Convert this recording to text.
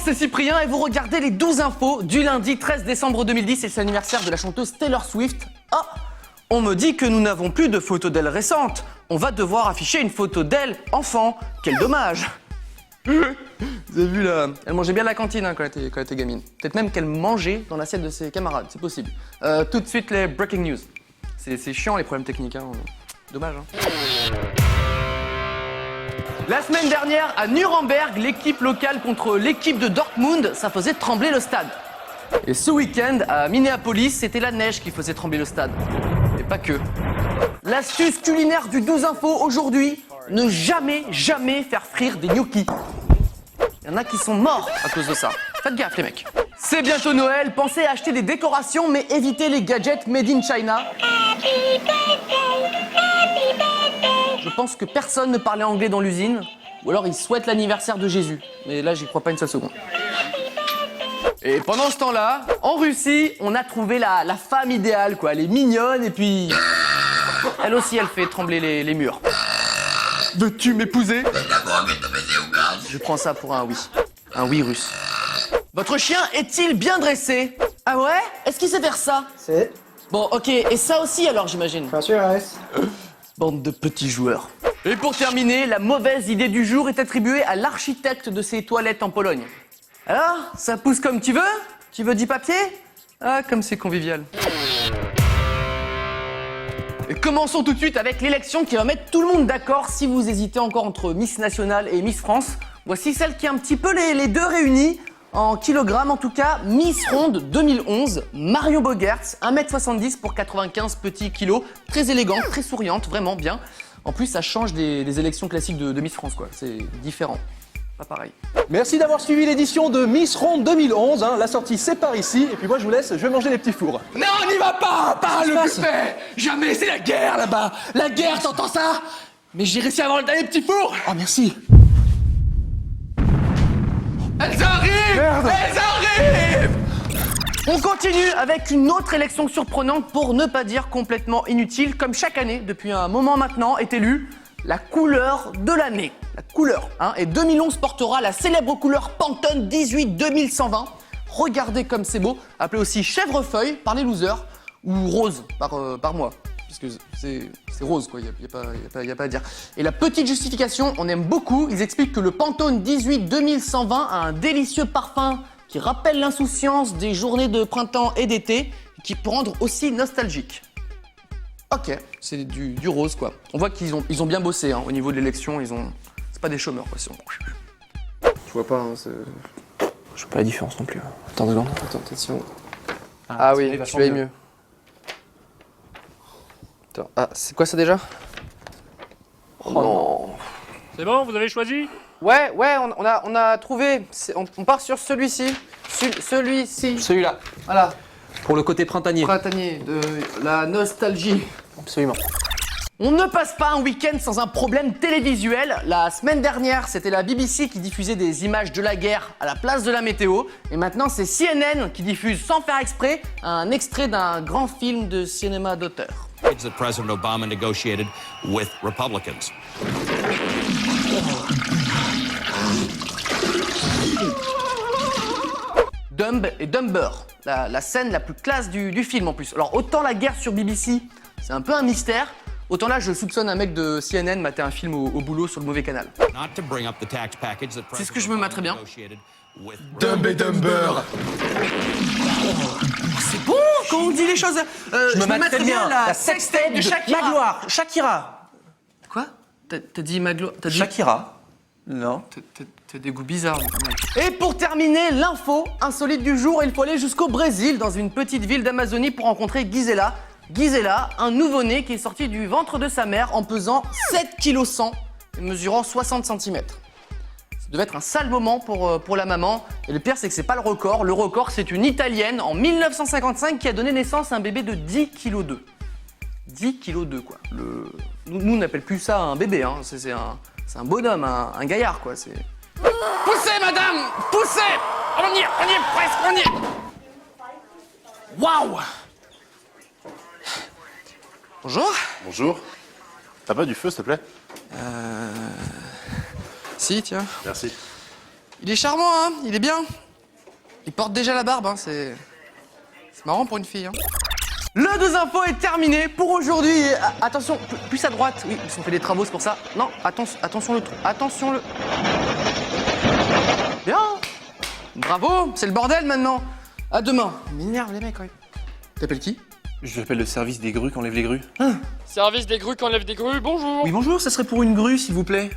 c'est Cyprien et vous regardez les 12 infos du lundi 13 décembre 2010 et c'est l'anniversaire de la chanteuse Taylor Swift. Ah, on me dit que nous n'avons plus de photos d'elle récentes. On va devoir afficher une photo d'elle enfant. Quel dommage. Vous avez vu là, elle mangeait bien à la cantine hein, quand elle était gamine. Peut-être même qu'elle mangeait dans l'assiette de ses camarades, c'est possible. Tout de suite les breaking news. C'est chiant les problèmes techniques, hein. Dommage. Hein. La semaine dernière, à Nuremberg, l'équipe locale contre l'équipe de Dortmund, ça faisait trembler le stade. Et ce week-end, à Minneapolis, c'était la neige qui faisait trembler le stade. Et pas que. L'astuce culinaire du 12 infos aujourd'hui, ne jamais faire frire des gnocchis. Il y en a qui sont morts à cause de ça. Faites gaffe les mecs. C'est bientôt Noël, pensez à acheter des décorations, mais évitez les gadgets made in China. Je pense que personne ne parlait anglais dans l'usine, ou alors ils souhaitent l'anniversaire de Jésus. Mais là, j'y crois pas une seule seconde. Et pendant ce temps-là, en Russie, on a trouvé la femme idéale, quoi. Elle est mignonne et puis... Elle aussi, elle fait trembler les murs. Veux-tu m'épouser? Je prends ça pour un oui. Un oui russe. Votre chien est-il bien dressé? Ah ouais? Est-ce qu'il sait faire ça? C'est. Bon, ok. Et ça aussi, alors, j'imagine? Bien sûr, reste. Bande de petits joueurs. Et pour terminer, la mauvaise idée du jour est attribuée à l'architecte de ces toilettes en Pologne. Alors, ça pousse comme tu veux? Tu veux du papier? Ah, comme c'est convivial. Et commençons tout de suite avec l'élection qui va mettre tout le monde d'accord si vous hésitez encore entre Miss Nationale et Miss France. Voici celle qui est un petit peu les deux réunies, en kilogrammes en tout cas. Miss Ronde 2011, Marion Bogertz, 1m70 pour 95 petits kilos. Très élégante, très souriante, vraiment bien. En plus, ça change des élections classiques de Miss France, quoi. C'est différent. Pas pareil. Merci d'avoir suivi l'édition de Miss Ronde 2011. Hein. La sortie, c'est par ici. Et puis moi, je vous laisse, je vais manger les petits fours. Non, n'y va pas! Pas le buffet! Jamais, c'est la guerre là-bas! La guerre, t'entends ça? Mais j'ai réussi à avoir le dernier petit four! Oh, merci. Elles arrivent! Merde. Elles arrivent! On continue avec une autre élection surprenante pour ne pas dire complètement inutile. Comme chaque année, depuis un moment maintenant, est élue la couleur de l'année. La couleur, hein. Et 2011 portera la célèbre couleur Pantone 18-2120. Regardez comme c'est beau. Appelé aussi chèvrefeuille par les losers ou rose par moi. Parce que c'est rose, quoi. Y a pas à dire. Et la petite justification, on aime beaucoup. Ils expliquent que le Pantone 18-2120 a un délicieux parfum qui rappelle l'insouciance des journées de printemps et d'été, qui peut rendre aussi nostalgique. Ok, c'est du rose, quoi. On voit qu'ils ont bien bossé hein, au niveau de l'élection. C'est pas des chômeurs, quoi. Je vois pas, hein, c'est. Je vois pas la différence non plus. Attends 2 secondes. Attends, attention. Ah oui, tu l'as mieux. Attends, ah, c'est quoi ça déjà? Oh non. C'est bon, vous avez choisi? Ouais, on a trouvé. On part sur celui-ci. Celui-ci. Celui-là. Voilà. Pour le côté printanier. Printanier, de la nostalgie. Absolument. On ne passe pas un week-end sans un problème télévisuel. La semaine dernière, c'était la BBC qui diffusait des images de la guerre à la place de la météo. Et maintenant, c'est CNN qui diffuse sans faire exprès un extrait d'un grand film de cinéma d'auteur. That President Obama negotiated with Republicans. Dumb et Dumber, la scène la plus classe du film en plus. Alors autant la guerre sur BBC, c'est un peu un mystère, autant là je soupçonne un mec de CNN mater un film au boulot sur le mauvais canal. C'est ce que je me mets très bien. Dumb et Dumber! C'est bon quand on dit les choses. Je me mets très bien la sextape de Shakira. Magloire. Shakira. Quoi? T'as dit Maglo... T'as dit... Shakira. Non. T'as des goûts bizarres. Et pour terminer, l'info insolite du jour, il faut aller jusqu'au Brésil, dans une petite ville d'Amazonie, pour rencontrer Gisela. Gisela, un nouveau-né qui est sorti du ventre de sa mère en pesant 7,1 kg et mesurant 60 cm. Ça devait être un sale moment pour la maman. Et le pire, c'est que c'est pas le record. Le record, c'est une Italienne en 1955 qui a donné naissance à un bébé de 10,2 kg. 10,2 kg, quoi. Nous, on n'appelle plus ça un bébé, hein. C'est un bonhomme, un gaillard, quoi. Poussez, madame! Poussez! On y est presque, on y est! Waouh! Bonjour. Bonjour. T'as pas du feu, s'il te plaît? Si, tiens. Merci. Il est charmant, hein. Il est bien. Il porte déjà la barbe, hein. C'est marrant pour une fille, hein. Le 2 infos est terminé pour aujourd'hui. Et, attention, plus à droite. Oui, ils ont fait des travaux, c'est pour ça. Non, attention le trou. Attention le... Bien. Bravo, c'est le bordel maintenant. À demain. Ils m'énervent les mecs, quand même. T'appelles qui? Je l'appelle le service des grues qui enlève les grues. Service des grues qui enlève des grues, bonjour. Oui, bonjour, ça serait pour une grue, s'il vous plaît.